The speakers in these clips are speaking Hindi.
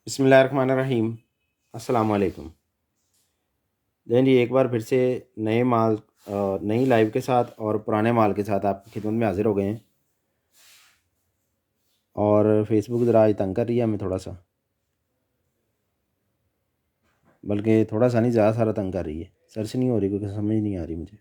बिस्मिल्लाहिर्रहमानिर्रहीम। अस्सलाम वालेकुम। देन जी एक बार फिर से नए माल नई लाइव के साथ और पुराने माल के साथ आपकी खिदमत में हाज़िर हो गए हैं। और फेसबुक ज़रा आज तंग कर रही है हमें थोड़ा सा, बल्कि थोड़ा सा नहीं, ज़्यादा सारा तंग कर रही है। सर्च नहीं हो रही, क्योंकि समझ नहीं आ रही मुझे।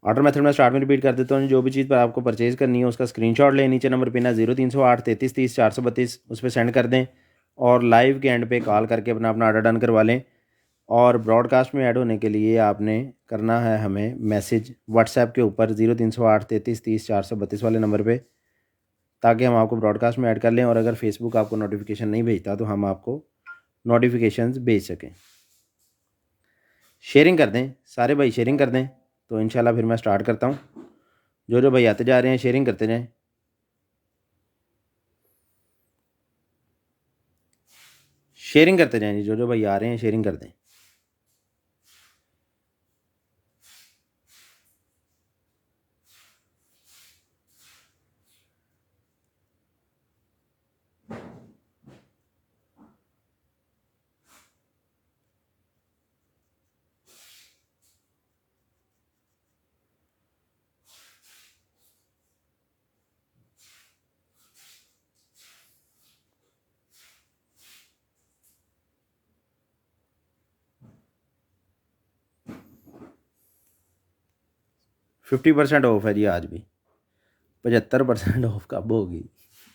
ऑर्डर मेथड में स्टार्ट में रिपीट कर देता हूँ। जो भी चीज़ पर आपको परचेज़ करनी है उसका स्क्रीनशॉट लें, नीचे नंबर पिन है 0308 33 30 432, उस पर सेंड कर दें और लाइव के एंड पे कॉल करके अपना अपना ऑर्डर डन करवा लें। और ब्रॉडकास्ट में ऐड होने के लिए आपने करना है हमें मैसेज व्हाट्सएप के ऊपर 0308 33 30 432 वाले नंबर पे, ताकि हम आपको ब्रॉडकास्ट में ऐड कर लें। और अगर फेसबुक आपको नोटिफिकेशन नहीं भेजता तो हम आपको नोटिफिकेशंस भेज सकें। शेयरिंग कर दें, सारे भाई शेयरिंग कर दें। तो इंशाल्लाह फिर मैं स्टार्ट करता हूँ। जो भाई आते जा रहे हैं शेयरिंग करते जाएँ। शेयरिंग करते जाएँ जी, जो भाई आ रहे हैं शेयरिंग कर दें। फिफ्टी % ऑफ है जी आज भी। 75% ऑफ कब होगी?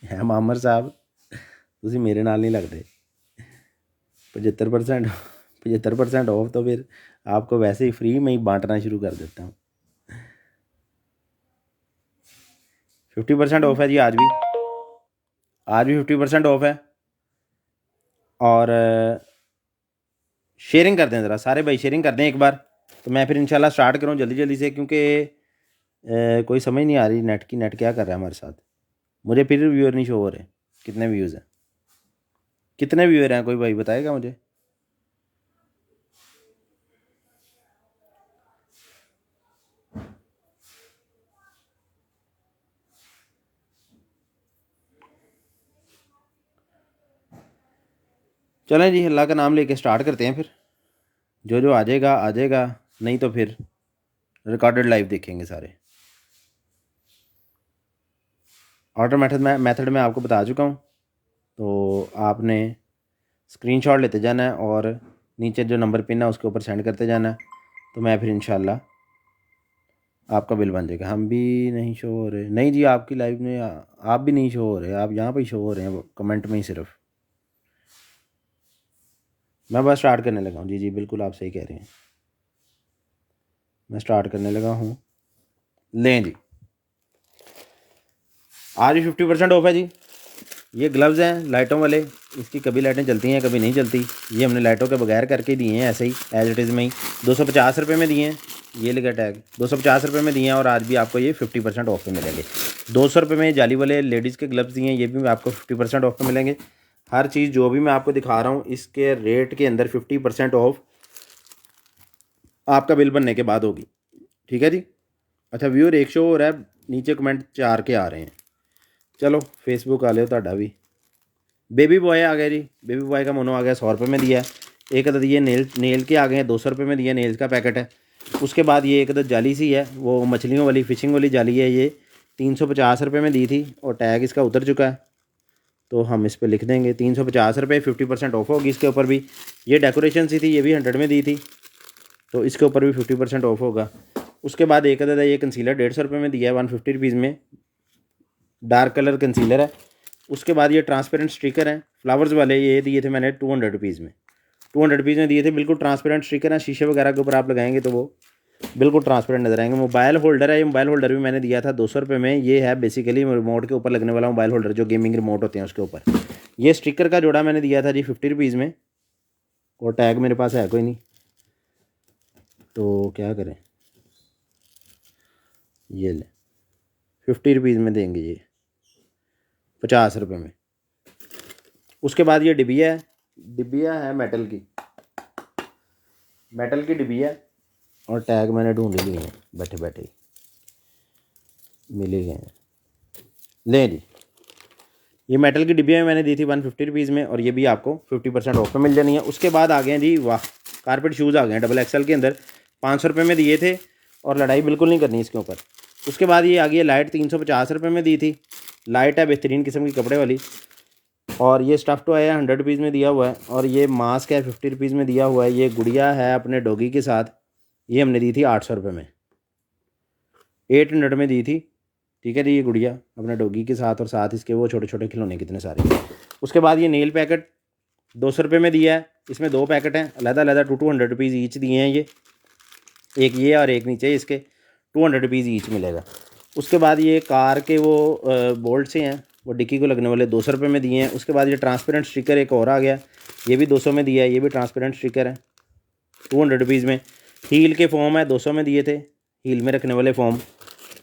है मामर साहब, तुसी मेरे नाल नहीं लगते। 75% 75% ऑफ तो फिर आपको वैसे ही फ्री में ही बांटना शुरू कर देता हूँ। 50% ऑफ है जी आज भी 50% ऑफ है। और शेयरिंग कर दें ज़रा, सारे भाई शेयरिंग कर दें एक बार, तो मैं फिर इंशाल्लाह स्टार्ट करूँ जल्दी जल्दी से, क्योंकि कोई समझ नहीं आ रही नेट क्या कर रहा है हमारे साथ। मुझे फिर व्यूअर नहीं शो हो रहे। कितने व्यूज़ हैं, कितने व्यूअर हैं, कोई भाई बताएगा मुझे? चलें जी, अल्लाह का नाम लेके स्टार्ट करते हैं। फिर जो आ जाएगा, नहीं तो फिर रिकॉर्डेड लाइव देखेंगे सारे। ऑर्डर मेथड में आपको बता चुका हूँ। तो आपने स्क्रीनशॉट लेते जाना है और नीचे जो नंबर पिन है उसके ऊपर सेंड करते जाना है। तो मैं फिर इंशाल्लाह आपका बिल बन जाएगा। हम भी नहीं शो हो रहे, नहीं जी आपकी लाइव में आप भी नहीं शो हो रहे। आप यहाँ पे ही शो हो रहे हैं कमेंट में ही सिर्फ। मैं बस स्टार्ट करने लगा हूँ। जी बिल्कुल आप सही कह रहे हैं, मैं स्टार्ट करने लगा हूँ। लें जी, आज भी 50% ऑफ है जी। ये ग्लव्स हैं लाइटों वाले, इसकी कभी लाइटें चलती हैं कभी नहीं चलती। ये हमने लाइटों के बगैर करके दिए हैं, ऐसे ही एज इट इज़ में ही। 250 रुपये में दिए हैं, ये लगा टैग 250 रुपये में दिए हैं। और आज भी आपको ये 50% ऑफ पे मिलेंगे। 200 रुपये में जाली वाले लेडीज़ के ग्लव्स दिए हैं, ये भी आपको 50% ऑफ पे मिलेंगे। हर चीज़ जो भी मैं आपको दिखा रहा हूँ इसके रेट के अंदर 50% ऑफ आपका बिल बनने के बाद होगी। ठीक है जी। अच्छा, व्यूअर एक शो हो रहा है, नीचे कमेंट 4 के आ रहे हैं। चलो फेसबुक आ लो ਤੁਹਾਡਾ भी। बेबी बॉय आ गया जी, बेबी बॉय का मोनो आ गया, 100 रुपये में दिया है। एक अदद ये नेल के आ गए हैं, 200 रुपये में दिया, नेल्स का पैकेट है। उसके बाद ये एक अदद जाली सी है, वो मछलियों वाली फिशिंग वाली जाली है, ये 350 रुपये में दी थी और टैग इसका उतर चुका है। तो हम इस पर लिख देंगे 350 रुपये, 50% ऑफ होगी इसके ऊपर भी। ये डेकोरेशन सी थी, ये भी 100 में दी थी, तो इसके ऊपर भी 50% ऑफ होगा। उसके बाद एक अदद है ये कंसीलर, 150 रुपये में दिया है, 150 रुपीज़ में डार्क कलर कंसीलर है। उसके बाद ये ट्रांसपेरेंट स्टिकर हैं फ्लावर्स वाले, ये दिए थे मैंने 200 रुपीज़ में। 200 रुपीज़ में दिए थे, बिल्कुल ट्रांसपेरेंट स्टिकर हैं, शीशे वगैरह के ऊपर आप लगाएंगे तो वो बिल्कुल ट्रांसपेरेंट नजर आएंगे। मोबाइल होल्डर है, ये मोबाइल होल्डर भी मैंने दिया था 200 रुपये में। ये है बेसिकली रिमोट के ऊपर लगने वाला मोबाइल होल्डर, जो गेमिंग रिमोट होते हैं उसके ऊपर। ये स्टिकर का जोड़ा मैंने दिया था जी 50 रुपीज़ में, और टैग मेरे पास है कोई नहीं, तो क्या करें, ये ले 50 रुपीज़ में देंगे ये 50 रुपये में। उसके बाद ये डिबिया है मेटल की डिबिया, और टैग मैंने ढूंढ लिए हैं बैठे बैठे ही। मिल ही गए हैं। ले जी, ये मेटल की डिब्बियाँ मैंने दी थी 150 रुपीज़ में, और ये भी आपको 50% ऑफ में मिल जानी है। उसके बाद आ गए हैं जी, वाह, कारपेट शूज़ आ गए हैं डबल एक्सल के अंदर, 500 रुपये में दिए थे, और लड़ाई बिल्कुल नहीं करनी इसके ऊपर। उसके बाद ये आ गई है लाइट, 350 रुपये में दी थी। लाइट है बेहतरीन किस्म की कपड़े वाली, और ये स्टफ़ टॉय है 100 रुपीज़ में दिया हुआ है, और ये मास्क है 50 रुपीज़ में दिया हुआ है। ये गुड़िया है अपने डॉगी के साथ, ये हमने दी थी 800 रुपये में, 800 में दी थी। ठीक है जी, ये गुड़िया अपने डॉगी के साथ, और साथ इसके वो छोटे छोटे खिलौने कितने सारे। उसके बाद ये नेल पैकेट 200 रुपये में दिया है, इसमें 2 पैकेट हैं अलग-अलग, 200 रुपीज़ ईच दिए हैं। ये एक ये और एक नीचे इसके 200 रुपीज़ ईच मिलेगा। उसके बाद ये कार के वो बोल्ट से हैं, वो डिक्की को लगने वाले, 200 रुपये में दिए हैं। उसके बाद ये ट्रांसपेरेंट स्टिकर एक और आ गया, ये भी 200 में दिया है, ये भी ट्रांसपेरेंट स्टिकर है 200 रुपीज़ में। हील के फॉर्म है 200 में दिए थे, हील में रखने वाले फॉर्म।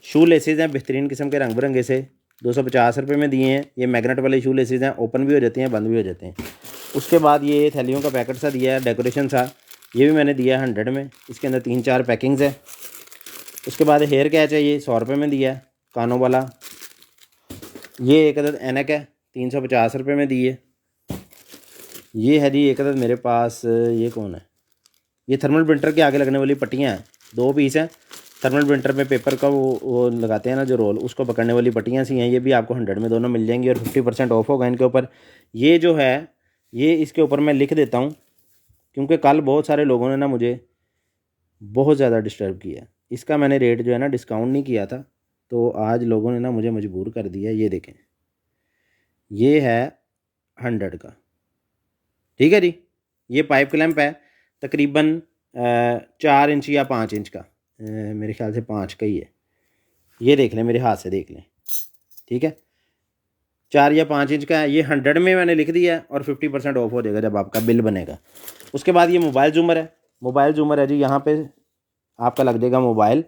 शू लेसेज हैं बेहतरीन किस्म के रंग बिरंगे से, 250 रुपये में दिए हैं। ये मैग्नेट वाले शू लेसेज हैं, ओपन भी हो जाते हैं, बंद भी हो जाते हैं। उसके बाद ये थैलियों का पैकेट सा दिया है, डेकोरेशन सा, ये भी मैंने दिया है 100 में। इसके अंदर 3-4 पैकिंग्स है। उसके बाद हेयर कैच है, ये 100 रुपये में दिया है, कानों वाला। ये एक अदद ऐनक है, 350 रुपये में दी है। ये है जी एक अदद मेरे पास, ये कौन है, ये थर्मल प्रिंटर के आगे लगने वाली पट्टियाँ हैं, 2 पीस हैं। थर्मल प्रिंटर में पेपर का वो लगाते हैं ना जो रोल, उसको पकड़ने वाली पट्टियाँ सी हैं। ये भी आपको 100 में दोनों मिल जाएंगी, और 50% ऑफ होगा इनके ऊपर। ये जो है, ये इसके ऊपर मैं लिख देता हूँ, क्योंकि कल बहुत सारे लोगों ने ना मुझे बहुत ज़्यादा डिस्टर्ब किया। इसका मैंने रेट जो है ना डिस्काउंट नहीं किया था, तो आज लोगों ने ना मुझे मजबूर कर दिया। ये देखें, ये है 100 का, ठीक है जी। ये पाइप क्लैंप है तकरीबन 4 इंच या 5 इंच का, मेरे ख्याल से 5 का ही है। ये देख लें, मेरे हाथ से देख लें, ठीक है, 4 या 5 इंच का है। ये 100 में मैंने लिख दिया है, और 50% ऑफ हो जाएगा जब आपका बिल बनेगा। उसके बाद ये मोबाइल जूमर है, मोबाइल जूमर है जी, यहाँ पे आपका लग जाएगा मोबाइल,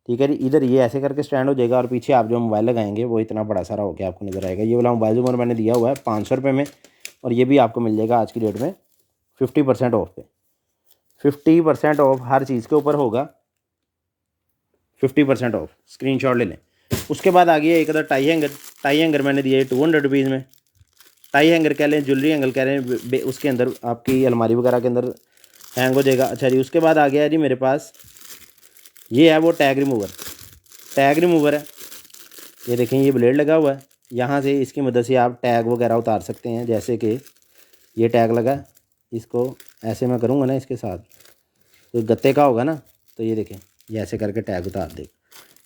ठीक है जी। इधर ये ऐसे करके स्टैंड हो जाएगा, और पीछे आप जो मोबाइल लगाएंगे वो इतना बड़ा सारा होकर आपको नज़र आएगा। ये वाला मोबाइल जूमर मैंने दिया हुआ है 500 रुपये में, और ये भी आपको मिल जाएगा आज की डेट में 50% ऑफ पे। 50% ऑफ हर चीज़ के ऊपर होगा, 50% ऑफ, स्क्रीनशॉट ले लें। उसके बाद आ गया एक other tie hanger. Tie hanger मैंने दिया है 200 रुपीज़ में। टाई हैंगर कह लें, ज्वेलरी हैंगर कह लें, उसके अंदर आपकी अलमारी वगैरह के अंदर हैंग हो जाएगा। अच्छा जी, उसके बाद आ गया जी मेरे पास, ये है वो टैग रिमूवर। टैग रिमूवर है, ये देखें, ये ब्लेड लगा हुआ है, यहाँ से इसकी मदद से आप टैग वगैरह उतार सकते हैं। जैसे कि ये टैग लगा, इसको ऐसे मैं करूँगा ना इसके साथ, तो गत्ते का होगा ना, तो ये देखें, ये ऐसे करके टैग उतार देगा।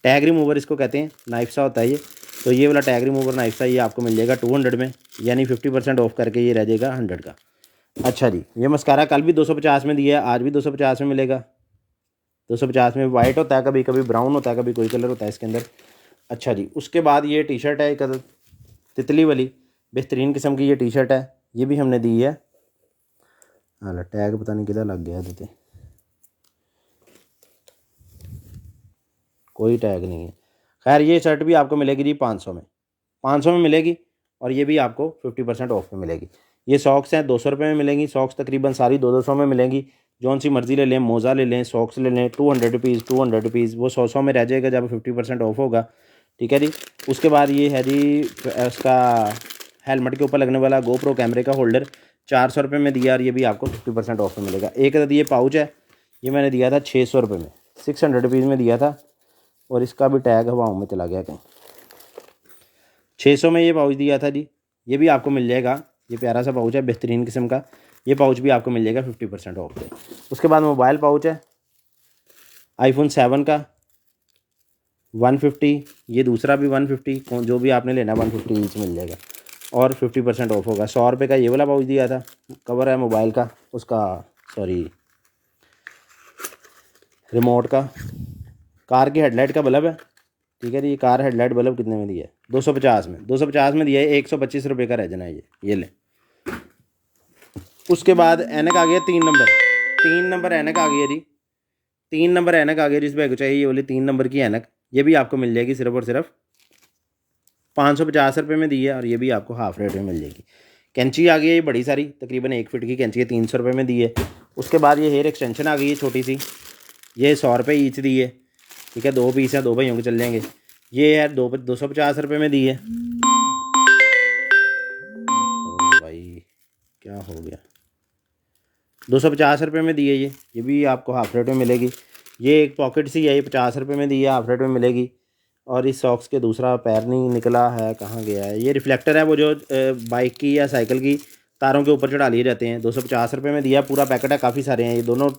टैग रिमूवर इसको कहते हैं, नाइफ सा होता है ये। तो ये वाला टैग रिमूवर नाइफ सा, ये आपको मिल जाएगा 200 में, यानी 50% ऑफ करके ये रह जाएगा 100 का। अच्छा जी, ये मस्कारा कल भी 250 में दिया है, आज भी 250 में मिलेगा। 250 में वाइट होता है, कभी कभी ब्राउन होता है, कभी कोई कलर होता है इसके अंदर। अच्छा जी, उसके बाद ये टी शर्ट है एक तितली वाली, बेहतरीन किस्म की ये टी शर्ट है, ये भी हमने दी है। हाँ, टैग पता नहीं किधर लग गया देते, कोई टैग नहीं है। खैर, ये शर्ट भी आपको मिलेगी जी 500 में, 500 में मिलेगी, और ये भी आपको 50% ऑफ में मिलेगी। ये सॉक्स हैं 200 रुपये में मिलेंगी, सॉक्स तकरीबन सारी 200 में मिलेंगी। जौन सी मर्ज़ी ले लें, मोज़ा ले लें, सॉक्स ले लें, 200 रुपीज़, 200 रुपीज़, वो 100 में रह जाएगा जब 50% ऑफ होगा, ठीक है जी। उसके बाद ये है जी उसका हेलमेट के ऊपर लगने वाला GoPro कैमरे का होल्डर, 400 रुपये में दिया, और ये भी आपको 50% ऑफ में मिलेगा। एक ये पाउच है, ये मैंने दिया था 600 रुपये में, 600 रुपीज़ में दिया था, और इसका भी टैग हवाओं में चला गया कहीं। 600 में ये पाउच दिया था जी, ये भी आपको मिल जाएगा। ये प्यारा सा पाउच है बेहतरीन किस्म का, ये पाउच भी आपको मिल जाएगा 50% ऑफ पे। उसके बाद मोबाइल पाउच है iPhone 7 का 150, ये दूसरा भी 150, जो भी आपने लेना 150 ईच मिल जाएगा, और 50% ऑफ होगा। 100 रुपये का ये वाला पाउच दिया था, कवर है मोबाइल का, उसका सॉरी रिमोट का, कार की हेडलाइट का बल्ब है, ठीक है जी। ये कार हेडलाइट बल्ब कितने में दिया है? 250 में, 250 में दिया है, 125 रुपये का रह जाना है ये ले। उसके बाद ऐनक आ गया 3 नंबर ऐनक आ गई है जी, 3 नंबर ऐनक आ गई जिस बैग चाहिए, ये वाली 3 नंबर की ऐनक, ये भी आपको मिल जाएगी सिर्फ और सिर्फ 550 रुपये में दी है, और ये भी आपको हाफ रेट में मिल जाएगी। कैंची आ गई है ये बड़ी सारी, तकरीबन 1 फीट की कैंची है, 300 रुपये में दी है। उसके बाद ये हेयर एक्सटेंशन आ गई है छोटी सी, ये 100 रुपये ईच दी है, ठीक है, 2 पीस हैं, 2 भाइयों के चल जाएंगे। ये है 250 रुपये में दी है। ओ भाई क्या हो गया, 250 रुपये में दी है ये भी आपको हाफ रेट में मिलेगी। ये एक पॉकेट सी है, ये 50 रुपये में दी है, हाफ रेट में मिलेगी। और इस सॉक्स के दूसरा पैर नहीं निकला है, कहाँ गया है। ये रिफ्लेक्टर है, वो जो बाइक की या साइकिल की तारों के ऊपर चढ़ा लिए जाते हैं। 250 रुपये में दिया, पूरा पैकेट है, काफ़ी सारे हैं, ये दोनों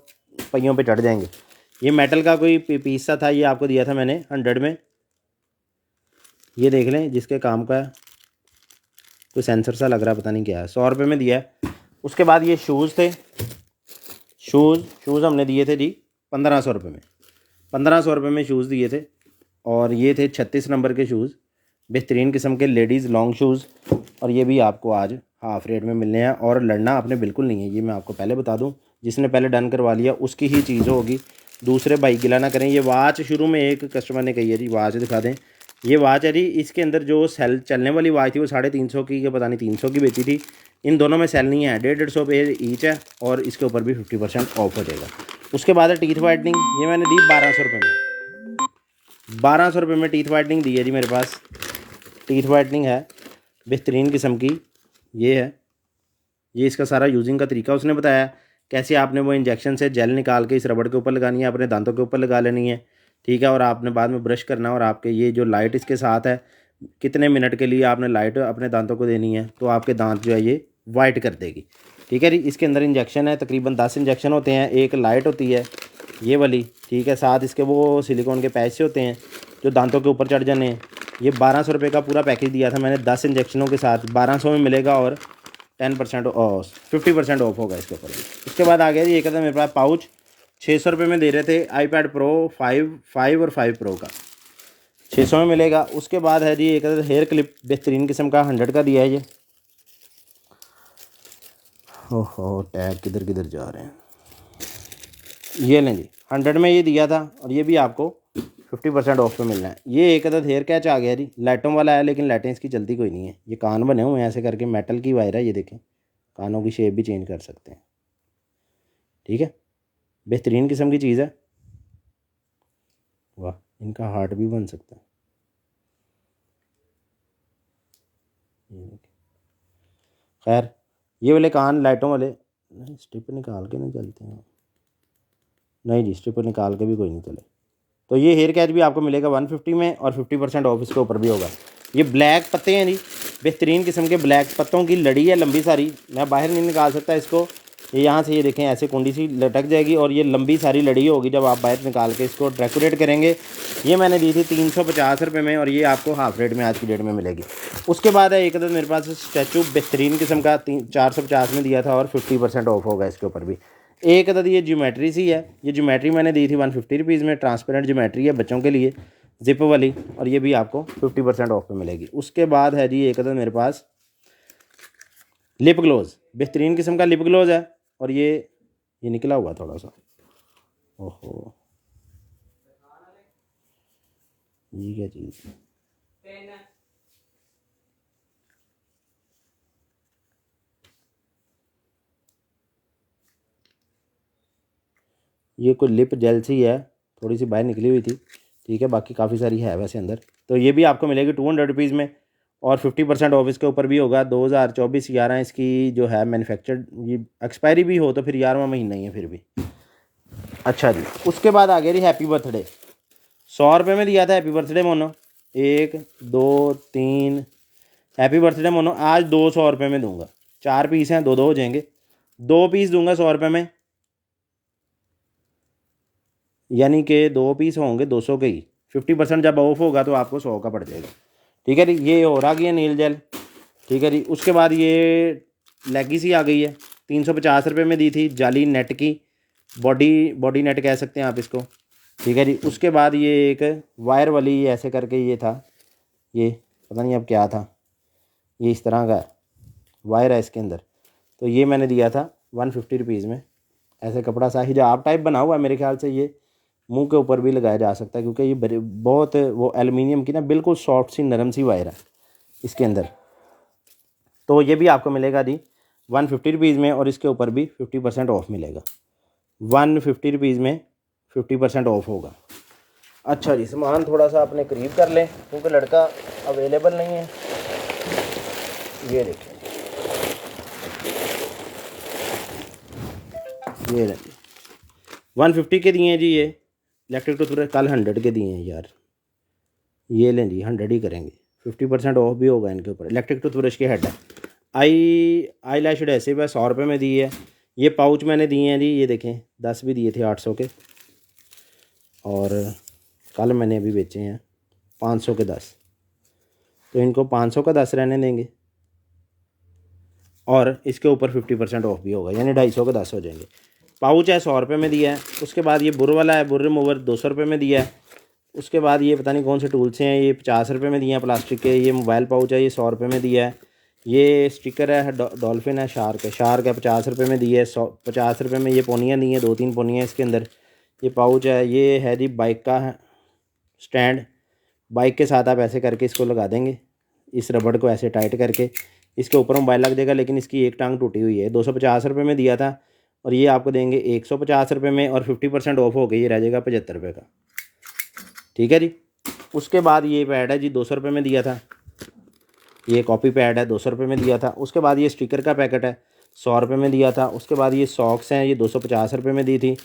पहियों पे चढ़ जाएंगे। ये मेटल का कोई पीस सा था, ये आपको दिया था मैंने 100 में। ये देख लें, जिसके काम का है। कोई सेंसर सा लग रहा है, पता नहीं क्या है। 100 रुपये में दिया है। उसके बाद ये शूज़ थे। शूज़ हमने दिए थे जी 1500 रुपये में। 1500 रुपये में शूज़ दिए थे। और ये थे 36 नंबर के शूज़, बेहतरीन किस्म के लेडीज़ लॉन्ग शूज़। और ये भी आपको आज हाफ़ रेट में मिलने हैं। और लड़ना आपने बिल्कुल नहीं है, ये मैं आपको पहले बता दूं। जिसने पहले डन करवा लिया उसकी ही चीज़ होगी, दूसरे भाई गिला ना करें। ये वॉच शुरू में एक कस्टमर ने कही है जी, वॉच दिखा दें। ये वॉच है जी, इसके अंदर जो सेल चलने वाली वॉच थी वो 350 की या पता नहीं 300 की बेची थी। इन दोनों में सेल नहीं है, 150 पे ईच है। और इसके ऊपर भी 50% ऑफ हो जाएगा। उसके बाद है टीथ वाइटनिंग, ये मैंने दी 1200 रुपये में। 1200 रुपये में टीथ वाइटनिंग दी है जी मेरे पास। टीथ वाइटनिंग है बेहतरीन किस्म की, ये है। ये इसका सारा यूजिंग का तरीका उसने बताया, कैसे आपने वो इंजेक्शन से जेल निकाल के इस रबड़ के ऊपर लगानी है, अपने दांतों के ऊपर लगा लेनी है, ठीक है। और आपने बाद में ब्रश करना है। और आपके ये जो लाइट इसके साथ है, कितने मिनट के लिए आपने लाइट अपने दांतों को देनी है, तो आपके दांत जो है ये वाइट कर देगी, ठीक है जी। इसके अंदर इंजेक्शन है, तकरीबन 10 इंजेक्शन होते हैं। एक लाइट होती है ये वाली, ठीक है। साथ इसके वो सिलिकॉन के पैसे होते हैं जो दांतों के ऊपर चढ़ जाने हैं। ये 1200 रुपये का पूरा पैकेज दिया था मैंने 10 इंजेक्शनों के साथ, 1200 में मिलेगा। और 10% ऑफ, 50% ऑफ होगा इसके ऊपर। उसके बाद आ गया जी एक था मेरे पास पाउच, 600 रुपये में दे रहे थे iPad Pro 5 और 5 Pro का, 600 में मिलेगा। उसके बाद है जी एक हेयर क्लिप बेहतरीन किस्म का, 100 का दिया है ये। ओहो टैग किधर किधर जा रहे हैं। ये लें जी, 100 में ये दिया था। और ये भी आपको 50% ऑफ पे मिलना है। ये एक अदद हेयर कैच आ गया जी, लाइटों वाला है, लेकिन लाइटें इसकी चलती कोई नहीं है। ये कान बने हुए हैं ऐसे करके, मेटल की वायर है ये, देखें। कानों की शेप भी चेंज कर सकते हैं, ठीक है। बेहतरीन किस्म की चीज़ है। वाह, इनका हार्ट भी बन सकता है। खैर, ये वाले कान लाइटों वाले नहीं, स्ट्रिप निकाल के नहीं चलते हैं। नहीं जी, स्ट्रिप निकाल के भी कोई नहीं चले। तो ये हेयर कैच भी आपको मिलेगा 150 में। और 50% ऑफ इसके ऊपर भी होगा। ये ब्लैक पत्ते हैं जी, बेहतरीन किस्म के ब्लैक पत्तों की लड़ी है लंबी सारी। मैं बाहर नहीं निकाल सकता इसको, ये यहाँ से ये देखें ऐसे कुंडी सी लटक जाएगी। और ये लंबी सारी लड़ी होगी जब आप बाहर निकाल के इसको डेकोरेट करेंगे। ये मैंने दी थी 350 रुपये में। और ये आपको हाफ रेट में आज की डेट में मिलेगी। उसके बाद है एक अदद मेरे पास स्टैचू बेहतरीन किस्म का, 450 में दिया था। और 50% ऑफ होगा इसके ऊपर भी। एक अदद ये ज्योमेट्री सी है, ये ज्योमेट्री मैंने दी थी 150 रुपीज़ में। ट्रांसपेरेंट ज्योमेट्री है बच्चों के लिए, जिप वाली। और ये भी आपको 50% ऑफ पे मिलेगी। उसके बाद है जी एक अदद मेरे पास लिप ग्लोज़, बेहतरीन किस्म का लिप ग्लोज़ है। और ये निकला हुआ थोड़ा सा, ओहो ये क्या चीज़। ये कोई लिप जेल सी है, थोड़ी सी बाहर निकली हुई थी, ठीक है। बाकी काफ़ी सारी है वैसे अंदर। तो ये भी आपको मिलेगी 200 रुपीज़ में। और 50% ऑफ इसके ऊपर भी होगा। 2024 11 इसकी जो है मैन्युफैक्चर्ड, ये एक्सपायरी भी हो तो फिर 11वां महीना ही है फिर भी। अच्छा जी, उसके बाद आ गया जी हैप्पी बर्थडे। 100 रुपये में दिया था happy birthday mono, 1 2 3 happy birthday mono. आज 200 रुपये में दूंगा। 4 पीस हैं, 2 हो जाएंगे। 2 पीस दूंगा 100 रुपये में, यानी कि 2 पीस होंगे 200 के ही। 50% जब ऑफ होगा तो आपको 100 का पड़ जाएगा, ठीक है जी। ये और आ गया नील जेल, ठीक है जी। उसके बाद ये लेगीस ही आ गई है, 350 रुपये में दी थी, जाली नेट की, बॉडी नेट कह सकते हैं आप इसको, ठीक है जी। उसके बाद ये एक वायर वाली ऐसे करके ये था, ये पता नहीं अब क्या था, ये इस तरह का वायर है इसके अंदर। तो ये मैंने दिया था 150 रुपीज़ में। ऐसे कपड़ा सा हिजाब टाइप बना हुआ है मेरे ख्याल से। ये मुंह के ऊपर भी लगाया जा सकता है, क्योंकि ये बहुत वो एलुमिनियम की ना बिल्कुल सॉफ्ट सी नरम सी वायर है इसके अंदर। तो ये भी आपको मिलेगा जी 150 रुपीज़ में। और इसके ऊपर भी 50% ऑफ मिलेगा। 150 रुपीज़ में 50% ऑफ होगा। अच्छा जी, सामान थोड़ा सा अपने करीब कर लें क्योंकि लड़का अवेलेबल नहीं है। ये देखिए, ये लें 150 के दिए हैं जी। ये इलेक्ट्रिक टूथब्रश कल 100 के दिए हैं यार। ये लें जी, 100 ही करेंगे, 50% ऑफ भी होगा इनके ऊपर। इलेक्ट्रिक टूथब्रश के हेड है। आई लैश एडहेसिव है, 100 रुपये में दी है। ये पाउच मैंने दिए हैं जी, ये देखें 10 भी दिए थे 800 के, और कल मैंने अभी बेचे हैं 500 के 10, तो इनको 500 का 10 रहने देंगे और इसके ऊपर 50% ऑफ भी होगा, यानी 250 के 10 हो जाएंगे। पाउच है 100 रुपये में दिया है। उसके बाद ये बुर वाला है, बुर रिमूवर 200 रुपये में दिया है। उसके बाद ये पता नहीं कौन से टूल से हैं, ये 50 रुपये में दिए हैं प्लास्टिक के। ये मोबाइल पाउच है, ये 100 रुपये में दिया है। ये स्टिकर है, डॉल्फिन है, शार्क है 50 रुपये में दी है। 50 रुपये में ये पोनियाँ दी हैं, 2-3 पोनियाँ इसके अंदर। ये पाउच है, ये है जी बाइक का स्टैंड। बाइक के साथ आप ऐसे करके इसको लगा देंगे, इस रबड़ को ऐसे टाइट करके, इसके ऊपर मोबाइल लग जाएगा। लेकिन इसकी एक टांग टूटी हुई है। 250 रुपये में दिया था और ये आपको देंगे 150 रुपये में, और 50% ऑफ हो गई, ये रह जाएगा 75 रुपये का। ठीक है जी। उसके बाद ये पैड है जी, 200 रुपये में दिया था। ये कॉपी पैड है, 200 रुपये में दिया था। उसके बाद ये स्टिकर का पैकेट है, 100 रुपये में दिया था। उसके बाद ये सॉक्स हैं, ये 250 रुपये में दी थी।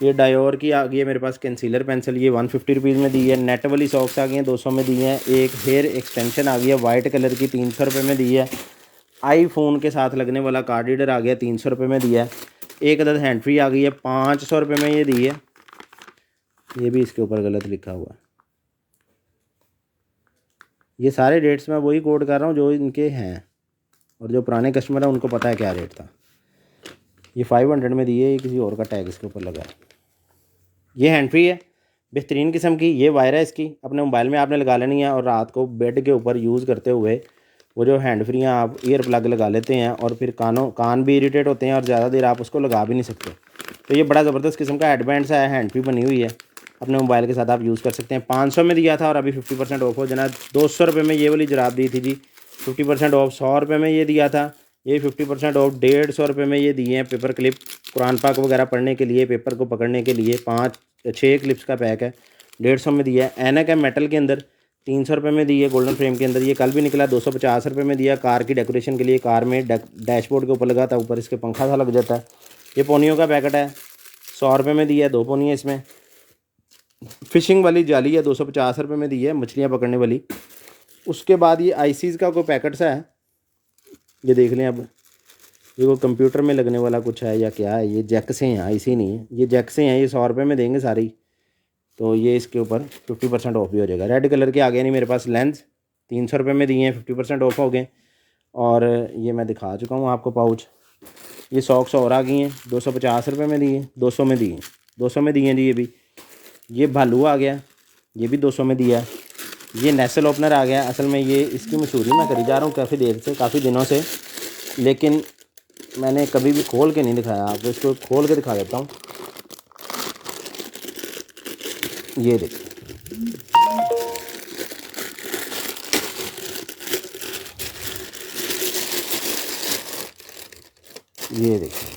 ये डायोर की आ गई है मेरे पास कंसीलर पेंसिल, ये 150 रुपीज़ में दी है। नेट वाली सॉक्स आ गई हैं, 200 में दी हैं। एक हेयर एक्सटेंशन आ गई है वाइट कलर की, 300 रुपये में दी है। आईफोन के साथ लगने वाला कार्ड रीडर आ गया, 300 रुपये में दिया है। एक अदद हैंड फ्री आ गई है, 500 रुपये में ये दी है। ये भी इसके ऊपर गलत लिखा हुआ। ये सारे रेट्स मैं वही कोड कर रहा हूँ जो इनके हैं, और जो पुराने कस्टमर हैं उनको पता है क्या रेट था। ये 500 में दिए, ये किसी और का टैग इसके ऊपर लगा है। ये हैंड फ्री है, बेहतरीन किस्म की। ये वायर है इसकी, अपने मोबाइल में आपने लगा लेनी है, और रात को बेड के ऊपर यूज़ करते हुए वो जो हैंड फ्री हैं आप ईयर प्लग लगा लेते हैं, और फिर कान भी इरिटेट होते हैं और ज़्यादा देर आप उसको लगा भी नहीं सकते। तो ये बड़ा ज़बरदस्त किस्म का हेडबैंड सा है, हैंड फ्री बनी हुई है, अपने मोबाइल के साथ आप यूज़ कर सकते हैं। 500 में दिया था और अभी 50% ऑफ हो जाना। 200 रुपये में ये वाली जराब दी थी जी, 50% ऑफ। 100 रुपये में ये दिया था, ये 50% ऑफ। 150 रुपये में ये दिए हैं पेपर क्लिप, कुरान पाक वगैरह पढ़ने के लिए, पेपर को पकड़ने के लिए। 5-6 क्लिप्स का पैक है, 150 में दिया है। ऐनक है मेटल के अंदर, 300 रुपये में दी है, गोल्डन फ्रेम के अंदर। ये कल भी निकला, 250 रुपये में दिया। कार की डेकोरेशन के लिए, कार में डैशबोर्ड के ऊपर लगा था, ऊपर इसके पंखा सा लग जाता है। ये पोनियों का पैकेट है, 100 रुपये में दिया है, 2 पोनियाँ इसमें। फ़िशिंग वाली जाली है, 250 रुपये में दी है, मछलियाँ पकड़ने वाली। उसके बाद ये आईसीज़ का कोई पैकेट सा है, ये देख लें। अब ये वो कंप्यूटर में लगने वाला कुछ है या क्या है, ये जैक से हैं, आईसी नहीं है, ये जैक से हैं। ये 100 रुपये में देंगे सारी, तो ये इसके ऊपर 50% ऑफ भी हो जाएगा। रेड कलर के आ गए नहीं मेरे पास लेंस, 300 रुपये में दिए हैं, 50% ऑफ हो गए। और ये मैं दिखा चुका हूँ आपको पाउच। ये सॉक्स और आ गई हैं, 250 रुपये में दिए, 200 में दिए, 200 में दिए हैं जी। ये भी, ये भालू आ गया, ये भी 200 में दिया है। ये नेसल ओपनर आ गया। असल में ये इसकी मशहूरी मैं करी जा रहा हूँ काफ़ी देर से, काफ़ी दिनों से, लेकिन मैंने कभी भी खोल के नहीं दिखाया आपको। इसको खोल के दिखा देता हूँ। ये देखिए, ये देखिए।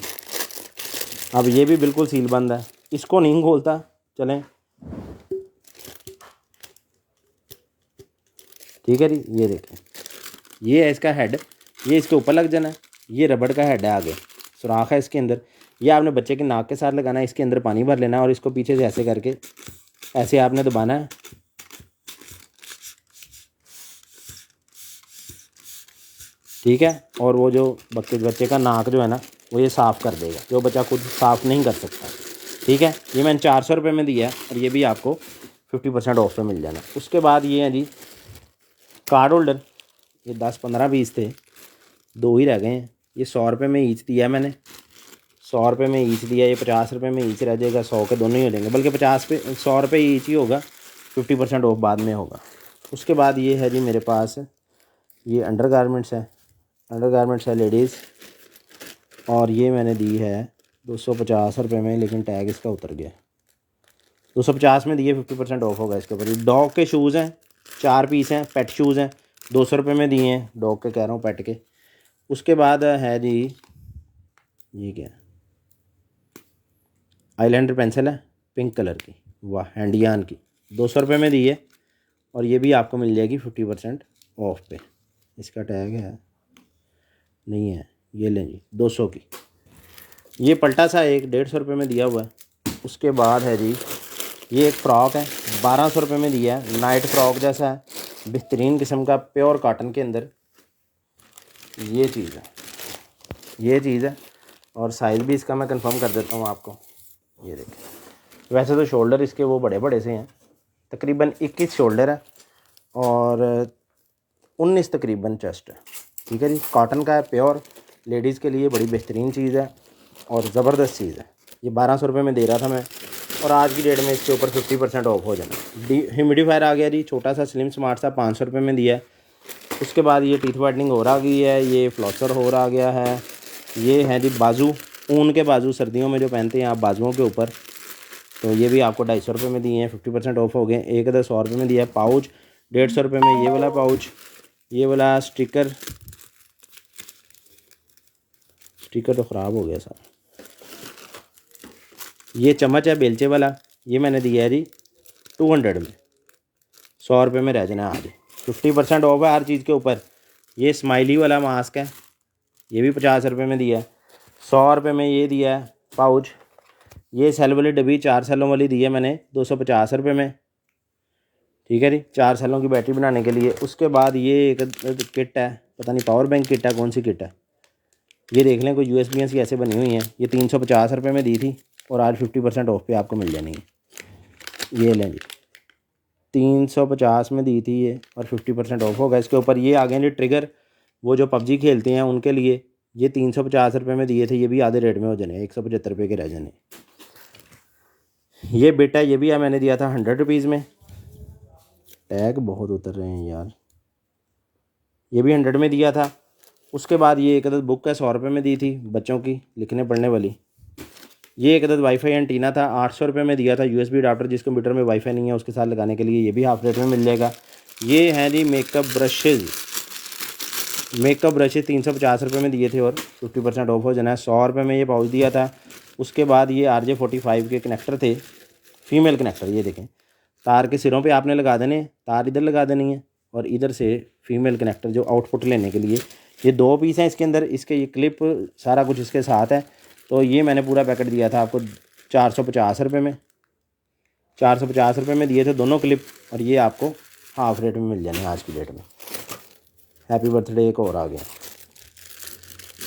अब ये भी बिल्कुल सील बंद है, इसको नहीं खोलता। चलें, ठीक है जी। ये देखें, ये है इसका हेड, ये इसके ऊपर लग जाना है। ये रबड़ का हेड है, आगे सुराख है इसके अंदर। ये आपने बच्चे के नाक के साथ लगाना है, इसके अंदर पानी भर लेना है और इसको पीछे से ऐसे करके ऐसे आपने दबाना है। ठीक है। और वो जो बच्चे का नाक जो है ना, वो ये साफ़ कर देगा, जो बच्चा खुद साफ़ नहीं कर सकता। ठीक है। ये मैंने 400 रुपये में दिया है, और ये भी आपको 50% ऑफ पे मिल जाना। उसके बाद ये है जी कार्ड होल्डर, ये 10-15-20 थे, 2 ही रह गए हैं। ये 100 रुपये में ईच दिया मैंने, 100 रुपये में ईच दिया। ये 50 रुपये में ईच रह जाएगा, 100 के दोनों ही हो जाएंगे, बल्कि 100 रुपये ईच ही होगा, 50% ऑफ बाद में होगा। उसके बाद ये है जी मेरे पास, ये अंडर गारमेंट्स है लेडीज़, और ये मैंने दी है 250 रुपये में, लेकिन टैग इसका उतर गया। 250 में दिए, 50% ऑफ होगा इसके ऊपर। डॉग के शूज़ हैं, 4 पीस हैं, पेट शूज़ हैं, 200 रुपये में दिए हैं। डॉग के कह रहा हूँ, पेट के। उसके बाद है जी, ये क्या है, आईलाइनर पेंसिल है पिंक कलर की, वाह, हैंडियान की, ₹200 में दी है। और ये भी आपको मिल जाएगी 50% ऑफ पे। इसका टैग है नहीं है, ये लें जी 200 की। ये पलटा सा एक ₹150 में दिया हुआ है। उसके बाद है जी ये एक फ़्रॉक है, ₹1200 में दिया है। नाइट फ्रॉक जैसा है, बेहतरीन किस्म का, प्योर कॉटन के अंदर ये चीज़ है, ये चीज़ है। और साइज़ भी इसका मैं कंफर्म कर देता हूँ आपको। ये देखिए, वैसे तो शोल्डर इसके वो बड़े बड़े से हैं, तकरीबन 21 शोल्डर है और 19 तकरीबन चेस्ट है। ठीक है जी, कॉटन का है, प्योर, लेडीज़ के लिए बड़ी बेहतरीन चीज़ है और ज़बरदस्त चीज़ है। ये ₹1200 में दे रहा था मैं, और आज की डेट में इसके ऊपर 50% ऑफ हो जाना। ह्यूमिडिफायर आ गया जी, छोटा सा स्लिम स्मार्ट सा, ₹500 में दिया है। उसके बाद ये टीथ वाइटनिंग हो रहा गई है, ये फ्लॉसर हो रहा गया है। ये है जी बाजू, ऊन के बाजू, सर्दियों में जो पहनते हैं आप बाजुओं के ऊपर, तो ये भी आपको ₹250 में दिए हैं, 50% ऑफ हो गए। एक अदर ₹100 में दिया है। पाउच ₹150 में, ये वाला पाउच, ये वाला स्टिकर तो ख़राब हो गया सारा। ये चम्मच है बेलचे वाला, ये मैंने दिया है जी 200 में, ₹100 में रह जाना आज। 50% ऑफ है हर चीज़ के ऊपर। ये स्माइली वाला मास्क है, ये भी ₹50 में दिया है। ₹100 में ये दिया है पाउच। ये सेल वाली डब्बी 4 सेलों वाली दी है मैंने ₹250 में। ठीक है जी, 4 सेलों की बैटरी बनाने के लिए। उसके बाद ये एक किट है, पता नहीं पावर बैंक किट है, कौन सी किट है, ये देख लें, कोई USB सी ऐसे बनी हुई हैं। ये ₹350 में दी थी और आज 50% ऑफ पे आपको मिल जानी है। ये लें जी, 350 में दी थी ये और 50% ऑफ होगा इसके ऊपर। ये आ गए जी ट्रिगर, वो जो PUBG खेलते हैं उनके लिए। ये ₹350 में दिए थे, ये भी आधे रेट में हो जाने, ₹175 के रह जाने। ये बेटा, ये भी मैंने दिया था ₹100 में। टैग बहुत उतर रहे हैं यार। ये भी 100 में दिया था। उसके बाद ये एक अदद बुक है, ₹100 में दी थी, बच्चों की लिखने पढ़ने वाली। ये एक अदद वाईफाई एंटीना था, ₹800 में दिया था। USB अडाप्टर, जिस कंप्यूटर में वाईफाई नहीं है उसके साथ लगाने के लिए, ये भी हाफ रेट में मिल जाएगा। ये हैं जी मेकअप ब्रशेज़, मेकअप ब्रशेज़ ₹350 में दिए थे और 50% ऑफ हो जाना है। ₹100 में ये पाउच दिया था। उसके बाद ये RJ45 के कनेक्टर थे, फीमेल कनेक्टर। ये देखें, तार के सिरों पे आपने लगा देने, तार इधर लगा देनी है और इधर से फीमेल कनेक्टर जो आउटपुट लेने के लिए। ये 2 पीस हैं इसके अंदर, इसके ये क्लिप सारा कुछ इसके साथ है। तो ये मैंने पूरा पैकेट दिया था आपको ₹450 में, ₹450 में दिए थे दोनों क्लिप, और ये आपको हाफ रेट में मिल जाने आज की डेट में। हैप्पी बर्थडे एक और आ गया।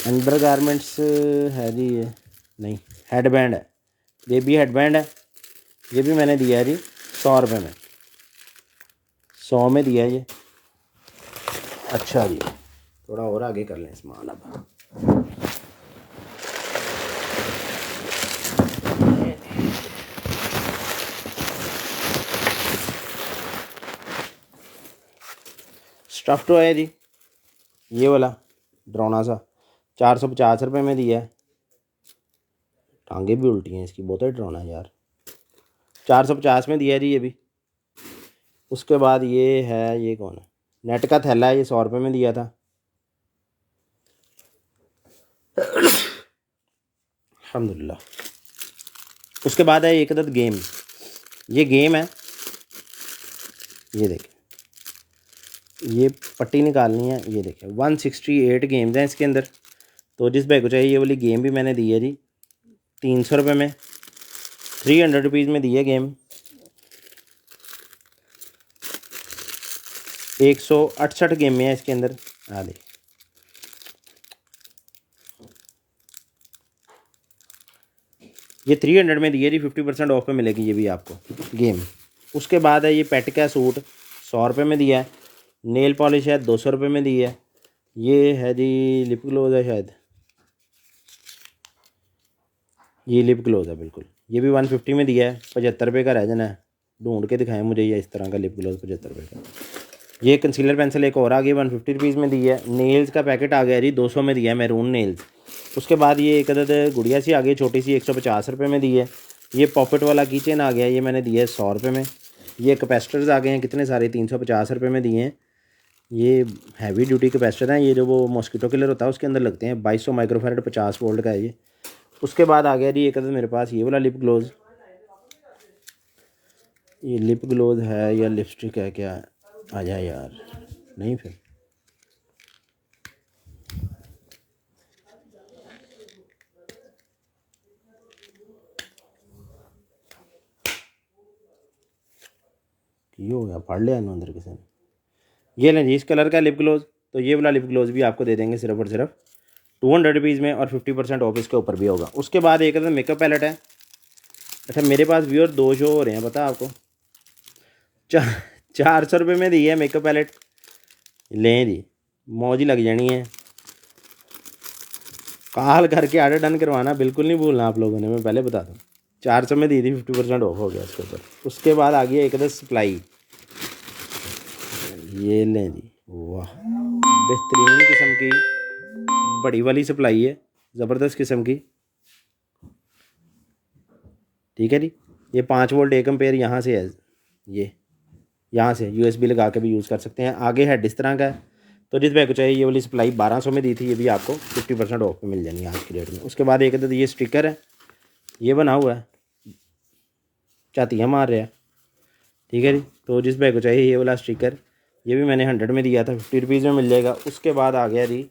अंडर गारमेंट्स है जी, ये नहीं, हेडबैंड है, बेबी हेडबैंड है। ये भी मैंने दिया है जी ₹100 में, 100 में दिया है ये। अच्छा जी, थोड़ा और आगे कर लें सामान अब। स्टफ़ टॉय है जी, ये वाला डरावना सा, ₹450 में दिया है। टांगे भी उल्टी हैं इसकी, बहुत ही डरावना है यार। 450 में दिया है जी ये भी। उसके बाद ये है, ये कौन है, नेट का थैला है, ये ₹100 में दिया था। अल्हम्दुलिल्लाह। उसके बाद है एक अदद गेम, ये गेम है, ये देखें, ये पट्टी निकालनी है। ये देखें 168 गेम्स हैं इसके अंदर। तो जिस भाई को चाहिए ये वाली गेम भी मैंने दी है जी ₹300 में, ₹300 में दी है गेम। 168 गेमें हैं इसके अंदर। आ दे, ये 300 में दी है जी, 50% ऑफ पे मिलेगी ये भी आपको गेम। उसके बाद है ये पेट का सूट, ₹100 में दिया है। नेल पॉलिश है, ₹200 में दी है। ये है जी लिप ग्लोज है शायद, ये लिप ग्लोज है बिल्कुल, ये भी 150 में दिया है। ₹75 का रह जाना है, ढूंढ के दिखाएं मुझे ये इस तरह का लिप ग्लोज ₹75 का। ये कंसीलर पेंसिल एक और आ गई, ₹150 में दी है। नेल्स का पैकेट आ गया जी, 200 में दिया है, मैरून नेल्स। उसके बाद ये एक अदद गुड़िया सी आ गई छोटी सी, ₹150 में दी है। ये पॉकेट वाला कीचेन आ गया, ये मैंने दिया है ₹100 में। ये कैपेसिटर्स आ गए हैं कितने सारे, ₹350 में दिए हैं। ये हैवी ड्यूटी कैपेसिटर हैं, ये जो वो मॉस्किटो किलर होता है उसके अंदर लगते हैं। 2200 माइक्रोफैरड 50 वोल्ट का है ये। उसके बाद आ गया जी एक अदद मेरे पास ये वाला लिप ग्लोज, ये लिप ग्लोज है या लिपस्टिक है क्या? आ जाए यार, नहीं फिर ये हो गया, फाड़ लिया अंदर किसी ने। ये लें जी इस कलर का लिप ग्लोज। तो ये वाला लिप ग्लोज भी आपको दे देंगे सिर्फ और सिर्फ 200 रुपीज़ में, और 50% ऑफ इसके ऊपर भी होगा। उसके बाद एक मेकअप पैलेट है। अच्छा मेरे पास व्यूअर 2 शो हो रहे हैं, पता आपको। 400 रुपये में दी है मेकअप पैलेट। लें जी, मौज ही लग जानी है। कॉल करके आर्डर डन करवाना बिल्कुल नहीं भूलना आप लोगों ने, मैं पहले बता दूँ। 400 में दी थी, 50% ऑफ हो गया इसके ऊपर। उसके बाद आ गया एक सप्लाई। ये लें जी, वाह बेहतरीन किस्म की बड़ी वाली सप्लाई है, ज़बरदस्त किस्म की। ठीक है जी, ये 5 वोल्ट 1 एम्पेयर यहाँ से है। ये यहाँ से USB लगा के भी यूज़ कर सकते हैं। आगे हेड इस तरह का है। तो जिस भाई को चाहिए ये वाली सप्लाई 1200 में दी थी, ये भी आपको 50% ऑफ पे मिल जानी है आज की डेट में। उसके बाद एक तो ये स्टिकर है, ये बना हुआ है, चातियाँ मार रहा है। ठीक है जी, तो जिस भाई को चाहिए ये वाला स्टिकर, ये भी मैंने 100 में दिया था, 50 रुपीज़ में मिल जाएगा। उसके बाद आ गया जी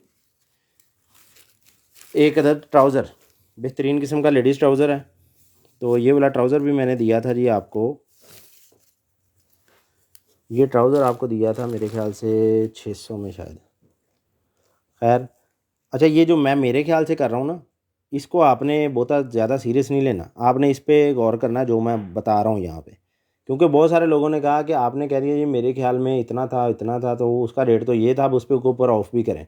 एक अदद ट्राउज़र, बेहतरीन किस्म का लेडीज़ ट्राउज़र है। तो ये वाला ट्राउज़र भी मैंने दिया था जी आपको। ये ट्राउज़र आपको दिया था मेरे ख्याल से 600 में शायद। खैर अच्छा, ये जो मैं मेरे ख्याल से कर रहा हूँ ना, इसको आपने बहुत ज़्यादा सीरियस नहीं लेना। आपने इस पर गौर करना जो मैं बता रहा हूँ यहाँ पे। क्योंकि बहुत सारे लोगों ने कहा कि आपने कह दिया ये मेरे ख्याल में इतना था इतना था, तो उसका रेट तो ये था, अब उस पर ऊपर ऑफ भी करें।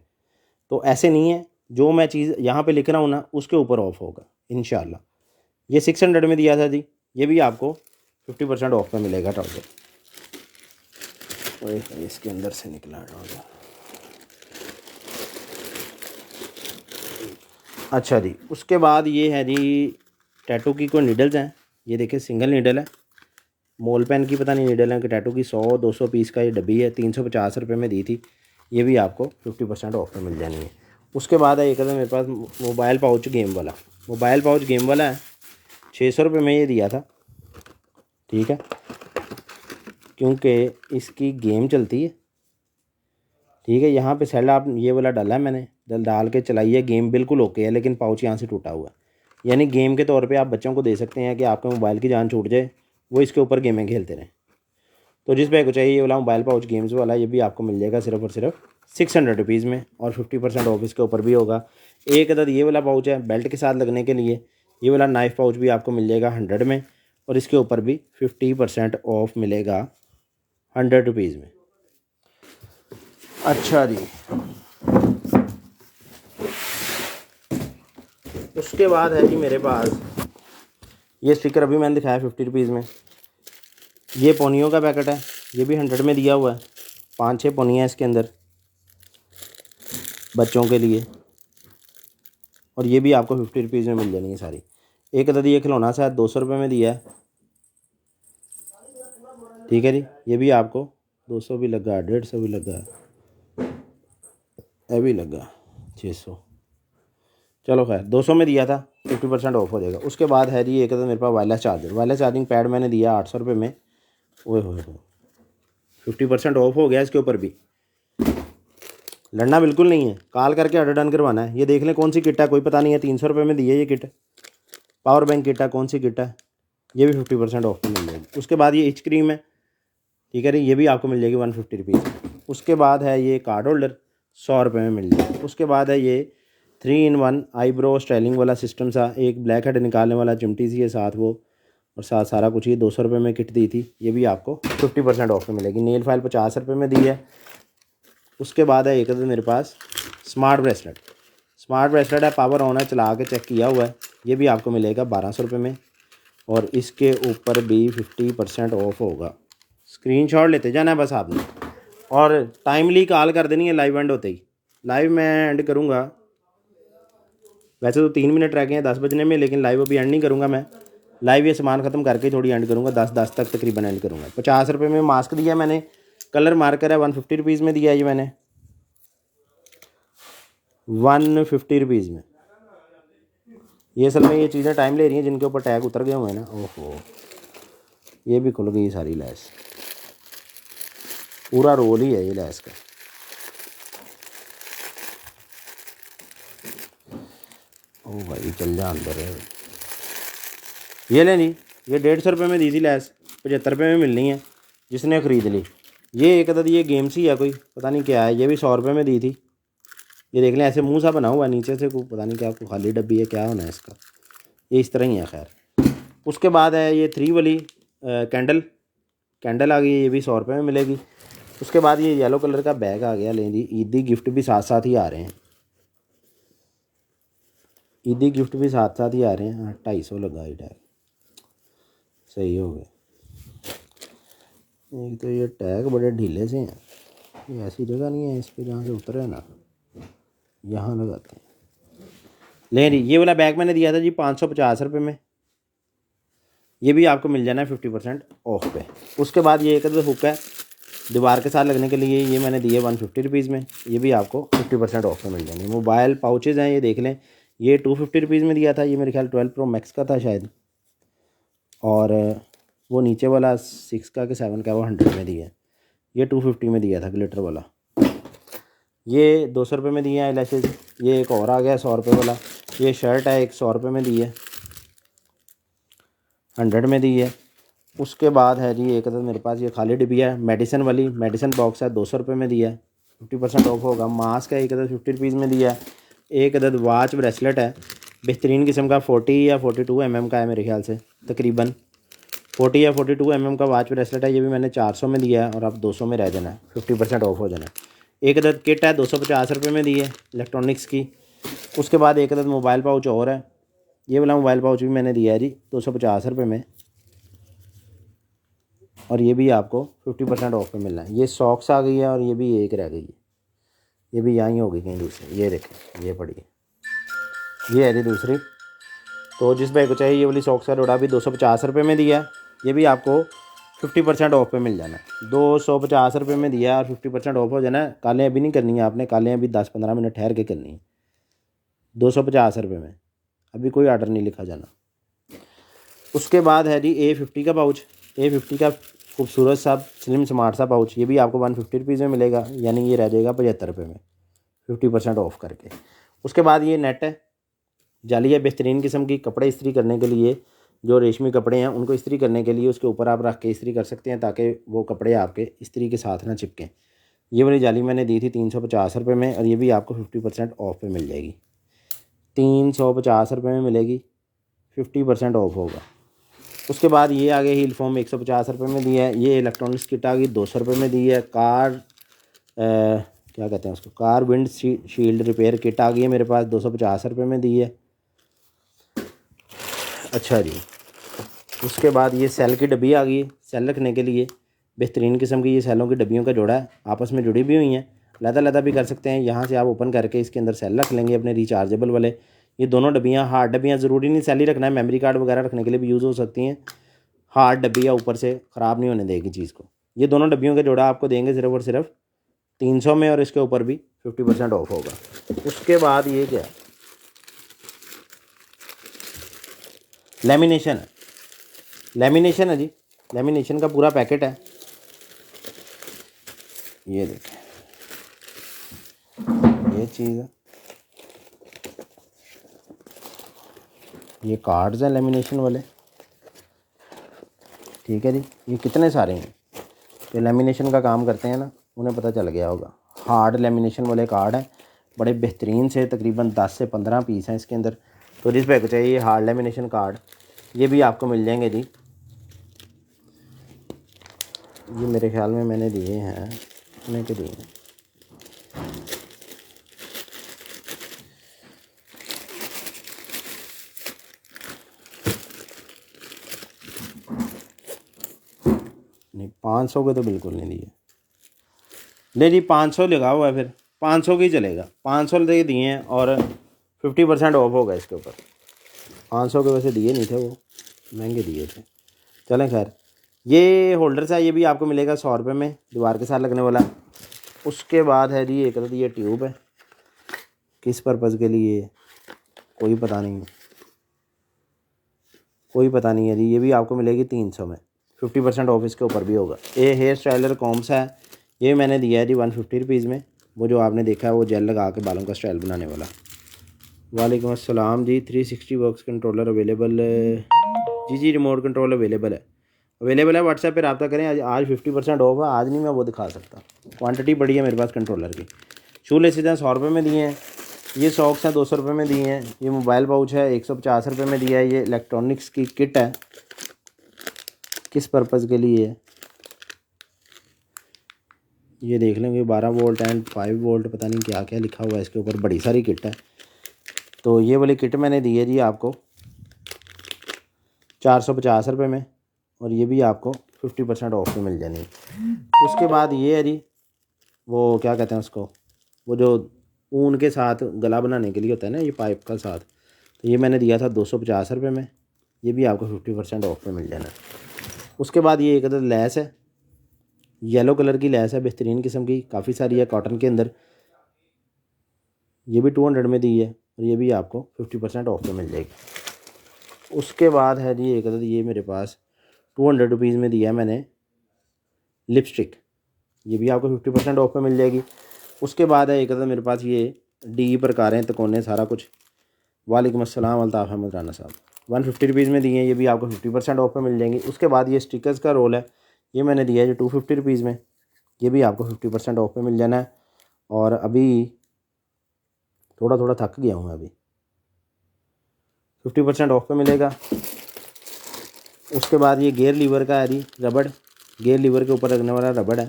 तो ऐसे नहीं है, जो मैं चीज़ यहाँ पे लिख रहा हूँ ना उसके ऊपर ऑफ होगा इंशाल्लाह। ये 600 में दिया था जी, ये भी आपको 50% ऑफ में मिलेगा ट्राउज़र। इसके अंदर से निकला ट्राउज़र। अच्छा जी, उसके बाद ये है जी टैटू की कोई नीडल्स हैं। ये देखिए सिंगल नीडल है, मोल पेन की पता नहीं नीडल है कि टैटू की। 100-200 पीस का ये डब्बी है, 350 रुपये में दी थी। ये भी आपको 50% ऑफ में मिल जानी है। उसके बाद है एक मेरे पास मोबाइल पाउच गेम वाला। मोबाइल पाउच गेम वाला है, 600 रुपये में ये दिया था। ठीक है, क्योंकि इसकी गेम चलती है। ठीक है, यहाँ पे सेल आप ये वाला डाला है मैंने, डाल के चलाइए, गेम बिल्कुल ओके है, लेकिन पाउच यहाँ से टूटा हुआ है। यानी गेम के तौर पे आप बच्चों को दे सकते हैं कि आपके मोबाइल की जान छूट जाए, वो इसके ऊपर गेमें खेलते रहें। तो जिस भाई को चाहिए ये वाला मोबाइल पाउच गेम्स वाला, ये भी आपको मिल जाएगा सिर्फ और सिर्फ 600 रुपीज़ में, और 50% ऑफ इसके ऊपर भी होगा। एक अदद ये वाला पाउच है बेल्ट के साथ लगने के लिए, ये वाला नाइफ पाउच भी आपको मिल जाएगा 100 में, और इसके ऊपर भी 50% ऑफ मिलेगा 100 रुपीज़ में। अच्छा जी, उसके बाद है जी मेरे पास ये स्टिकर, अभी मैंने दिखाया 50 रुपीज़ में। ये पोनियों का पैकेट है, ये भी 100 में दिया हुआ है। 5-6 पोनियाँ इसके अंदर बच्चों के लिए, और ये भी आपको 50 रुपीज़ में मिल जानी है सारी। एक अदद ये खिलौना सा 200 रुपये में दिया है। ठीक है जी, ये भी आपको 200 भी लगा, 150 भी लगा, ये भी लगा 600। चलो खैर 200 में दिया था, 50% ऑफ हो जाएगा। उसके बाद है जी एक तो मेरे पास wireless charger, wireless charging pad मैंने दिया 800 रुपये में। ओए हो 50% ऑफ हो गया इसके ऊपर भी। लड़ना बिल्कुल नहीं है, कॉल करके ऑर्डर डन करवाना है। ये देख लें कौन सी किट है, कोई पता नहीं है। 300 रुपये में दी है ये किट, पावर बैंक किट है, कौन सी किट है, ये भी 50% ऑफ में मिल जाएगी। उसके बाद ये इच क्रीम है, ठीक है, ये भी आपको मिल जाएगी 150 रुपीज़। उसके बाद है ये कार्ड होल्डर, 100 रुपये में मिल जाएगा। उसके बाद है ये 3-in-1 आईब्रो स्टाइलिंग वाला सिस्टम सा, एक ब्लैक हेड निकालने वाला चिमटी सी है साथ वो, और साथ सारा कुछ। ये 200 रुपये में किट दी थी, ये भी आपको 50% ऑफ में मिलेगी। नेल फाइल 50 रुपये में दी है। उसके बाद है एक तो मेरे पास स्मार्ट ब्रेसलेट, स्मार्ट ब्रेसलेट है, पावर ऑन है, चला के चेक किया हुआ है। ये भी आपको मिलेगा 1200 रुपये में, और इसके ऊपर भी 50% ऑफ होगा। स्क्रीनशॉट लेते जाना है बस आपने, और टाइमली कॉल कर देनी है लाइव एंड होते ही। लाइव मैं एंड करूँगा, वैसे तो 3 मिनट रह गए हैं 10 बजने में, लेकिन लाइव अभी एंड नहीं करूँगा मैं। लाइव ये सामान ख़त्म करके थोड़ी एंड करूँगा, 10 तक तकरीबन एंड करूँगा। 50 रुपये में मास्क दिया मैंने, कलर मार्कर है 150 रुपीज़ में दिया है ये मैंने, 150 रुपीज़ में। ये असल में ये चीज़ें टाइम ले रही हैं जिनके ऊपर टैग उतर गए हुए हैं ना। ओहो, ये भी खुल गई सारी लैस, पूरा रोल ही है ये लैस का। ओ भाई चल जा अंदर है। ये ले ली, ये 150 रुपये में दी थी लैस, 75 रुपये में मिलनी है जिसने ख़रीद ली। ये एक अदद ये गेम्स ही है कोई, पता नहीं क्या है, ये भी 100 रुपये में दी थी। ये देख लें ऐसे मुंह सा बना हुआ है, नीचे से कोई पता नहीं क्या, कोई खाली डब्बी है क्या होना है इसका, ये इस तरह ही है। खैर उसके बाद है ये 3 वाली कैंडल आ गई, ये भी 100 रुपये में मिलेगी। उसके बाद ये येलो कलर का बैग आ गया। लें जी, ईदी गिफ्ट भी साथ साथ ही आ रहे हैं, ईदी गिफ्ट भी साथ साथ ही आ रहे हैं। 250 लगा ये टैग, सही हो गया। एक तो ये टैग बड़े ढीले से हैं, ये ऐसी जगह नहीं है इस पर जहाँ से उतरे ना, यहाँ लगाते हैं। ले रही, ये वाला बैग मैंने दिया था जी 550 रुपये में, ये भी आपको मिल जाना है 50% ऑफ पे। उसके बाद ये एक हुक है दीवार के साथ लगने के लिए, ये मैंने दिए 150 रुपीज़ में, ये भी आपको 50% ऑफ में मिल जाएंगे। मोबाइल पाउचेज़ हैं, ये देख लें, ये 250 रुपीज़ में दिया था, ये मेरे ख्याल 12 Pro Max का था शायद, और वो नीचे वाला 6 का कि 7 का वो 100 में दिया है। ये 250 में दिया था ग्लिटर वाला, ये 200 रुपये में दिए हैं लैशेज। ये एक और आ गया 100 रुपये वाला, ये शर्ट है एक 100 रुपये में दी है, 100 में दी है। उसके बाद है जी एक अदद मेरे पास ये खाली डिब्बी है मेडिसिन वाली, मेडिसिन बॉक्स है 200 रुपये में दिया है, 50% ऑफ होगा। मास्क है एक अदद 50 रुपीज़ में दिया है। एक अदद वॉच ब्रेसलेट है बेहतरीन किस्म का, 40 या 42 mm का है मेरे ख्याल से, तकरीबन 40 या 42 mm का वॉच ब्रेसलेट है। ये भी मैंने 400 में दिया है और अब 200 में रह जाना है, 50% ऑफ हो जाना है। एक अदद किट है 250 रुपये में दी है इलेक्ट्रॉनिक्स की। उसके बाद एक अदद मोबाइल पाउच और है, ये वाला मोबाइल पाउच भी मैंने दिया है जी 250 रुपये में, और ये भी आपको 50% ऑफ पे मिलना है। ये सॉक्स आ गई है और ये भी एक रह गई है, ये भी यहाँ ही हो गई कहीं दूसरी, ये देखें ये पड़ी है, ये है जी दूसरी। तो जिस भाई को चाहिए ये वाली सॉक्स का जोड़ा भी 250 रुपये में दिया है, ये भी आपको 50% ऑफ पे मिल जाना है। 250 रुपये में दिया और 50% ऑफ हो जाना है। कालें अभी नहीं करनी है आपने, कालें अभी 10-15 मिनट ठहर के करनी है। 250 रुपये में अभी कोई आर्डर नहीं लिखा जाना। उसके बाद है जी A50 का पाउच, A50 का खूबसूरत सा स्लिम स्मार्ट सा पाउच, ये भी आपको 150 रुपीज़ में मिलेगा, यानी ये रह जाएगा 75 रुपये में 50% ऑफ करके। उसके बाद ये नेट है, जाली है बेहतरीन किस्म की, कपड़े इस्त्री करने के लिए, जो रेशमी कपड़े हैं उनको इस्त्री करने के लिए उसके ऊपर आप रख के इस्त्री कर सकते हैं ताकि वो कपड़े आपके इस्त्री के साथ ना चिपकें। ये वाली जाली मैंने दी थी 350 रुपये में, और ये भी आपको 50% ऑफ पे मिल जाएगी। 350 रुपये में मिलेगी, 50% ऑफ होगा। उसके बाद ये आगे हील फोम 150 रुपये में दिया है। ये इलेक्ट्रॉनिक्स किट आ गई 200 रुपये में दी है। क्या कहते हैं उसको, car windshield repair kit आ गई है मेरे पास, 250 रुपये में दी है। अच्छा जी, उसके बाद ये सेल की डब्बी आ गई, सेल रखने के लिए बेहतरीन किस्म की, ये सेलों की डब्बियों का जोड़ा है, आपस में जुड़ी भी हुई हैं, लदा भी कर सकते हैं। यहाँ से आप ओपन करके इसके अंदर सेल रख लेंगे अपने रिचार्जेबल वाले। ये दोनों डब्बियाँ हार्ड डब्बियाँ, ज़रूरी नहीं सेल ही रखना है, मेमोरी कार्ड वगैरह रखने के लिए भी यूज़ हो सकती हैं। हार्ड डब्बियाँ ऊपर से ख़राब नहीं होने देगी चीज़ को। ये दोनों डब्बियों का जोड़ा आपको देंगे सिर्फ और सिर्फ 300 में, और इसके ऊपर भी 50% ऑफ होगा। उसके बाद ये क्या है, लेमिनेशन है, लेमिनेशन है जी, लेमिनेशन का पूरा पैकेट है। ये देखें ये चीज़ है, ये कार्ड्स हैं लेमिनेशन वाले, ठीक है जी। ये कितने सारे हैं जो लेमिनेशन का काम करते हैं ना, उन्हें पता चल गया होगा। हार्ड लेमिनेशन वाले कार्ड हैं, बड़े बेहतरीन से, तकरीबन 10 से 15 पीस हैं इसके अंदर। तो जिस भाई को चाहिए ये हार्ड लेमिनेशन कार्ड, ये भी आपको मिल जाएंगे जी। ये मेरे ख्याल में मैंने दिए हैं, कितने के दिए हैं, नहीं 500 के तो बिल्कुल नहीं दिए। नहीं जी 500 लगा हुआ है, फिर 500 का ही चलेगा, 500 दे दिए हैं और 50% ऑफ होगा इसके ऊपर। 500 के वैसे दिए नहीं थे, वो महंगे दिए थे। चलें खैर, ये होल्डर्स है, ये भी आपको मिलेगा 100 रुपये में, दीवार के साथ लगने वाला। उसके बाद है जी एक ये ट्यूब है, किस पर्पज़ के लिए कोई पता नहीं है, कोई पता नहीं है जी। ये भी आपको मिलेगी 300 में, 50% ऑफ इसके ऊपर भी होगा। ये हेयर स्टाइलर कॉम्स है, ये मैंने दिया है जी 150 रुपीज़ में। वो जो आपने देखा है वो जेल लगा के बालों का स्टाइल बनाने वाला। वालेकुम अस्सलाम जी। 360 वर्क्स कंट्रोलर अवेलेबल? जी रिमोट कंट्रोल अवेलेबल है व्हाट्सएप पे रब्ता करें। आज 50% ऑफ है, आज नहीं मैं वो दिखा सकता, क्वांटिटी बड़ी है मेरे पास कंट्रोलर की। शू लेसिस हैं 100 रुपये में दिए हैं, ये सॉक्स हैं 200 रुपये में दिए हैं, ये मोबाइल पाउच है 150 रुपये में दिया है, ये इलेक्ट्रॉनिक्स की किट है, किस पर्पज़ के लिए है ये देख लेंगे। 12 वोल्ट एंड 5 वोल्ट पता नहीं क्या क्या लिखा हुआ है इसके ऊपर, बड़ी सारी किट है। तो ये वाली किट मैंने दी है जी आपको 450 रुपये में, और ये भी आपको 50% ऑफ में मिल जानी है। उसके बाद ये है जी वो क्या कहते हैं उसको, वो जो ऊन के साथ गला बनाने के लिए होता है ना, ये पाइप का साथ, तो ये मैंने दिया था 250 रुपये में, ये भी आपको 50% ऑफ में मिल जाना है। उसके बाद ये एक अदर लैस है, येलो कलर की लैस है, बेहतरीन किस्म की, काफ़ी सारी है कॉटन के अंदर, ये भी 200 में दी है, और ये भी आपको 50% ऑफ में मिल जाएगी। उसके बाद है जी एक अदर, ये मेरे पास 200 रुपीज़ में दिया है मैंने लिपस्टिक, ये भी आपको 50% ऑफ में मिल जाएगी। उसके बाद है एक अदर मेरे पास ये डी प्रकारें तकोने सारा कुछ। वालेकुम अस्सलाम अल्ताफ़ अहमद राना साहब, 150 रुपीज़ में दिए हैं, ये भी आपको 50% ऑफ में मिल जाएंगी। उसके बाद ये स्टिकर्स का रोल है, ये मैंने दिया है जो 250 रुपीज़ में, ये भी आपको 50% ऑफ में मिल जाना है। और अभी थोड़ा थोड़ा थक गया हूँ मैं, अभी 50% ऑफ पे मिलेगा। उसके बाद ये गेयर लीवर का है जी रबड़, गेयर लीवर के ऊपर रखने वाला रबड़ है,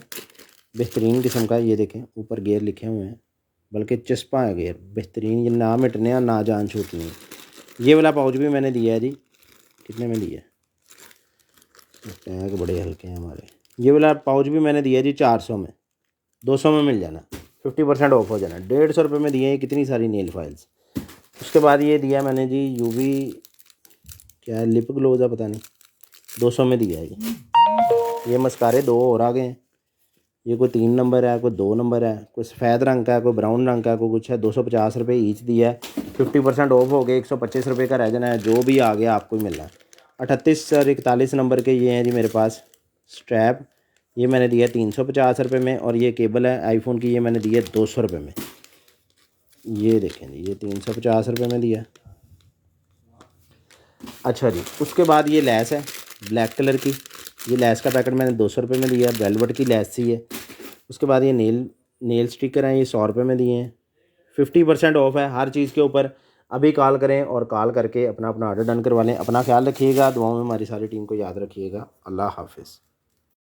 बेहतरीन किस्म का, ये देखें ऊपर गेयर लिखे हुए हैं, बल्कि चस्पा है गेयर, बेहतरीन, ये ना मिटने और ना जान छूटनी है। ये वाला पाउच भी मैंने दिया है जी, कितने में दिया है, टैग बड़े हल्के हैं हमारे। ये वाला पाउच भी मैंने दिया है जी 400 में, 200 में मिल जाना, 50% ऑफ हो जाना। 150 रुपये में दिए हैं कितनी सारी नेल फाइल्स। उसके बाद ये दिया मैंने जी यूवी क्या लिप ग्लोज है पता नहीं, 200 में दिया है ये मस्कारे 2 और आ गए हैं, ये कोई 3 नंबर है, कोई 2 नंबर है, कोई सफ़ेद रंग का है, कोई ब्राउन रंग का, कोई कुछ है। 250 रुपये ईच दिया है, 50% ऑफ हो गए, 125 रुपये का रह जाना है, जो भी आ गया आपको ही मिलना है। 38 और 41 नंबर के ये हैं जी मेरे पास स्ट्रैप, ये मैंने दिया 350 रुपये में, और ये केबल है आईफोन की, ये मैंने दिया 200 रुपये में। ये देखें जी, ये 350 रुपये में दिया। अच्छा जी, उसके बाद ये लैस है ब्लैक कलर की, ये लैस का पैकेट मैंने 200 रुपये में दिया, वेलवेट की लैस सी है। उसके बाद ये नेल स्टिकर हैं, ये 100 रुपये में दिए हैं, 50% ऑफ है हर चीज़ के ऊपर। अभी कॉल करें और कॉल करके अपना ऑर्डर डन करवा लें। अपना ख्याल रखिएगा, दुआओं में हमारी सारी टीम को याद रखिएगा। अल्लाह हाफिज़।